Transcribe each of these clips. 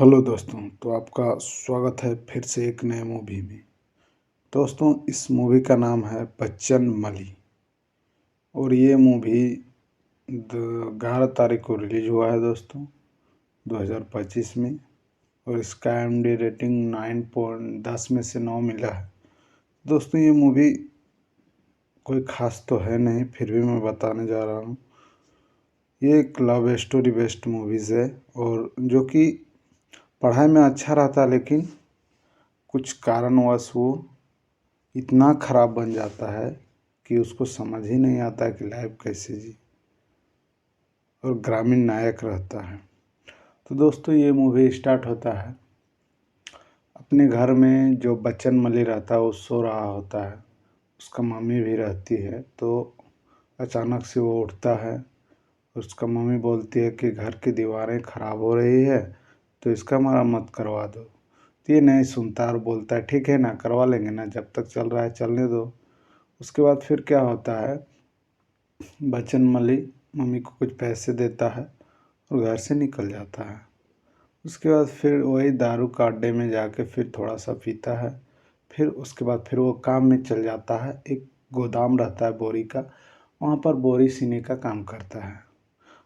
Hello दोस्तों, तो आपका स्वागत है फिर से एक नए मूवी में। दोस्तों, इस मूवी का नाम है बच्चन मली और ये मूवी 11 तारीख को रिलीज हुआ है दोस्तों, 2025 में। और इसका IMDb रेटिंग 9.10 में से 9 मिला है। दोस्तों, ये मूवी कोई खास तो है नहीं, फिर भी मैं बताने जा रहा हूँ। ये एक लव स्टोरी बेस्ड मूवीज़ है और जो कि पढ़ाई में अच्छा रहता है, लेकिन कुछ कारणवश वो इतना खराब बन जाता है कि उसको समझ ही नहीं आता है कि लाइफ कैसे जी। और ग्रामीण नायक रहता है। तो दोस्तों, ये मूवी स्टार्ट होता है, अपने घर में जो बच्चन मली रहता है वो सो रहा होता है, उसका मम्मी भी रहती है। तो अचानक से वो उठता है, उसका मम्मी बोलती है कि घर की दीवारें ख़राब हो रही है तो इसका मरम्मत करवा दो। तो ये नहीं सुनता और बोलता है ठीक है ना, करवा लेंगे ना, जब तक चल रहा है चलने दो। उसके बाद फिर क्या होता है, बच्चन मली मम्मी को कुछ पैसे देता है और घर से निकल जाता है। उसके बाद फिर वही दारू का अड्डे में जाके फिर थोड़ा सा पीता है। फिर उसके बाद फिर वो काम में चल जाता है, एक गोदाम रहता है बोरी का, वहाँ पर बोरी सीने का काम करता है।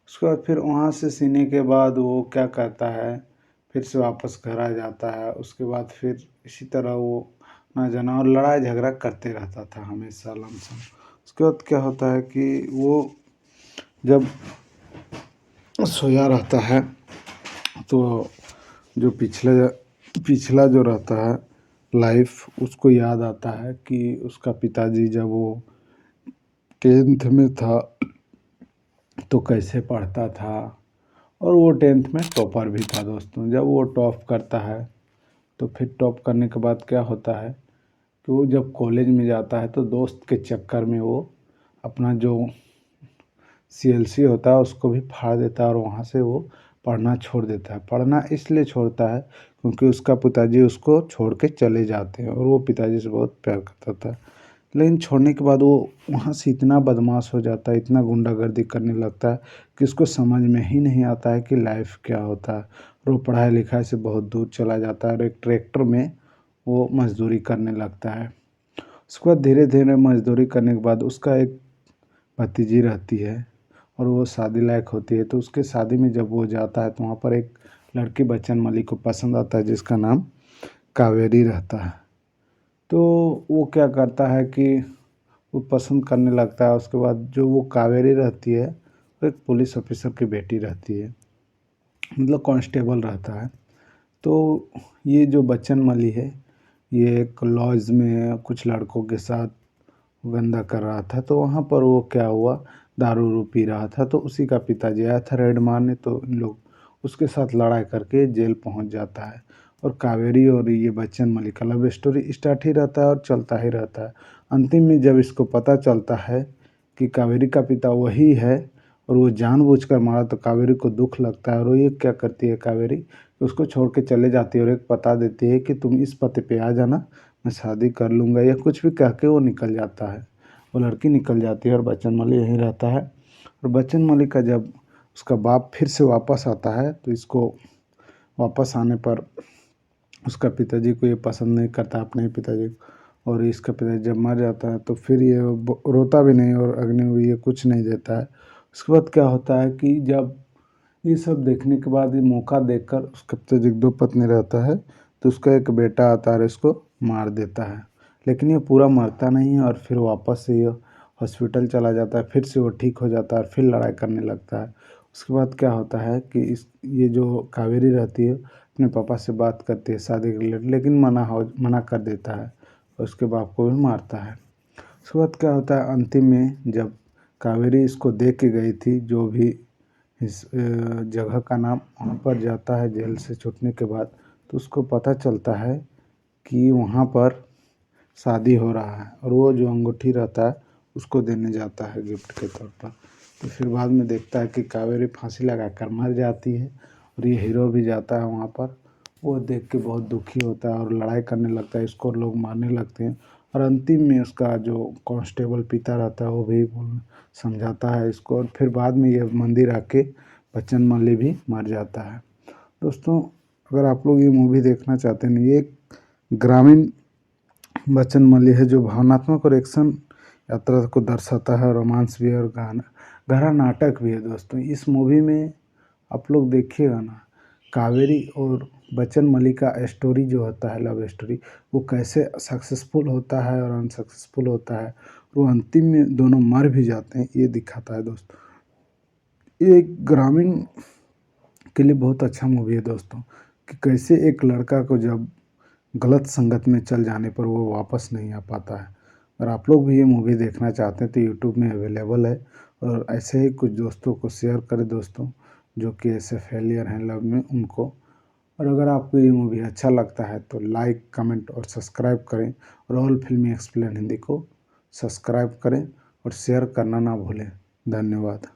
उसके बाद फिर वहाँ से सीने के बाद वो क्या करता है, फिर से वापस घर आ जाता है। उसके बाद फिर इसी तरह वो ना जाना और लड़ाई झगड़ा करते रहता था हमेशा लमसम। उसके बाद क्या होता है कि वो जब सोया रहता है तो जो पिछला जो रहता है लाइफ, उसको याद आता है कि उसका पिताजी जब वो 10th में था तो कैसे पढ़ता था। और वो 10th में टॉपर भी था दोस्तों। जब वो टॉप करता है तो फिर टॉप करने के बाद क्या होता है कि वो जब कॉलेज में जाता है तो दोस्त के चक्कर में वो अपना जो CLC होता है उसको भी फाड़ देता है और वहाँ से वो पढ़ना छोड़ देता है। पढ़ना इसलिए छोड़ता है क्योंकि उसका पिताजी उसको छोड़ के चले जाते हैं और वो पिताजी से बहुत प्यार करता था। लेकिन छोड़ने के बाद वो वहाँ से इतना बदमाश हो जाता है, इतना गुंडागर्दी करने लगता है कि उसको समझ में ही नहीं आता है कि लाइफ क्या होता है। और वो पढ़ाई लिखाई से बहुत दूर चला जाता है और एक ट्रैक्टर में वो मज़दूरी करने लगता है। उसके बाद धीरे धीरे मज़दूरी करने के बाद उसका एक भतीजी रहती है और वो शादी लायक होती है। तो उसके शादी में जब वो जाता है तो वहाँ पर एक लड़की बच्चन मलिक को पसंद आता है जिसका नाम कावेरी रहता है। तो वो क्या करता है कि वो पसंद करने लगता है। उसके बाद जो वो कावेरी रहती है वो एक पुलिस ऑफिसर की बेटी रहती है, मतलब कांस्टेबल रहता है। तो ये जो बच्चन मली है, ये एक लॉज में कुछ लड़कों के साथ गंदा कर रहा था। तो वहाँ पर वो क्या हुआ, दारू उरू पी रहा था। तो उसी का पिताजी आया था रेड मारने, तो इन लोग उसके साथ लड़ाई करके जेल पहुँच जाता है। और कावेरी और ये बच्चन मलिक का लव स्टोरी स्टार्ट ही रहता है और चलता ही रहता है। अंतिम में जब इसको पता चलता है कि कावेरी का पिता वही है और वो जानबूझकर मारा, तो कावेरी को दुख लगता है। और वो ये क्या करती है कावेरी, उसको छोड़ के चले जाती है और एक पता देती है कि तुम इस पते पे आ जाना, मैं शादी कर लूँगा, या कुछ भी कह के वो निकल जाता है। वो लड़की निकल जाती है और बच्चन मली यहीं रहता है। और बच्चन मली का जब उसका बाप फिर से वापस आता है तो इसको वापस आने पर उसका पिताजी को ये पसंद नहीं करता, अपने ही पिताजी को। और इसका पिताजी जब मर जाता है तो फिर ये रोता भी नहीं और अग्नि ये कुछ नहीं देता है। उसके बाद क्या होता है कि जब ये सब देखने के बाद ये मौका देखकर उसका पिताजी दो पत्नी रहता है, तो उसका एक बेटा आता है और इसको मार देता है। लेकिन ये पूरा मरता नहीं है और फिर वापस से ये हॉस्पिटल चला जाता है। फिर से वो ठीक हो जाता है और फिर लड़ाई करने लगता है। उसके बाद क्या होता है कि ये जो कावेरी रहती है अपने पापा से बात करती है शादी के रिलेटेड, लेकिन मना कर देता है और उसके बाप को भी मारता है। उसके बाद क्या होता है, अंतिम में जब कावेरी इसको दे के गई थी, जो भी इस जगह का नाम, वहाँ पर जाता है जेल से छूटने के बाद, तो उसको पता चलता है कि वहाँ पर शादी हो रहा है और वो जो अंगूठी रहता है उसको देने जाता है गिफ्ट के तौर पर। तो फिर बाद में देखता है कि कावेरी फांसी लगा कर मर जाती है और ये हीरो भी जाता है वहाँ पर। वो देख के बहुत दुखी होता है और लड़ाई करने लगता है, इसको लोग मारने लगते हैं। और अंतिम में उसका जो कांस्टेबल पिता रहता है वो भी समझाता है इसको। और फिर बाद में ये मंदिर आके बच्चन मल्ली भी मर जाता है। दोस्तों, अगर आप लोग ये मूवी देखना चाहते हैं, ये एक ग्रामीण बच्चन मल्ली है जो भावनात्मक और एक्शन यात्रा को दर्शाता है, रोमांस भी है और गहरा नाटक भी है दोस्तों। इस मूवी में आप लोग देखिएगा ना, कावेरी और बच्चन मल्ली का स्टोरी जो होता है, लव स्टोरी, वो कैसे सक्सेसफुल होता है और अनसक्सेसफुल होता है, वो अंतिम में दोनों मर भी जाते हैं, ये दिखाता है दोस्तों। ये एक ग्रामीण के लिए बहुत अच्छा मूवी है दोस्तों, कि कैसे एक लड़का को जब गलत संगत में चल जाने पर वो वापस नहीं आ पाता है। और आप लोग भी ये मूवी देखना चाहते हैं तो यूट्यूब में अवेलेबल है, और ऐसे ही कुछ दोस्तों को शेयर करें दोस्तों, जो कि ऐसे फेलियर हैं लव में उनको। और अगर आपको ये मूवी अच्छा लगता है तो लाइक, कमेंट और सब्सक्राइब करें, और ऑल फिल्मी एक्सप्लेन हिंदी को सब्सक्राइब करें और शेयर करना ना भूलें। धन्यवाद।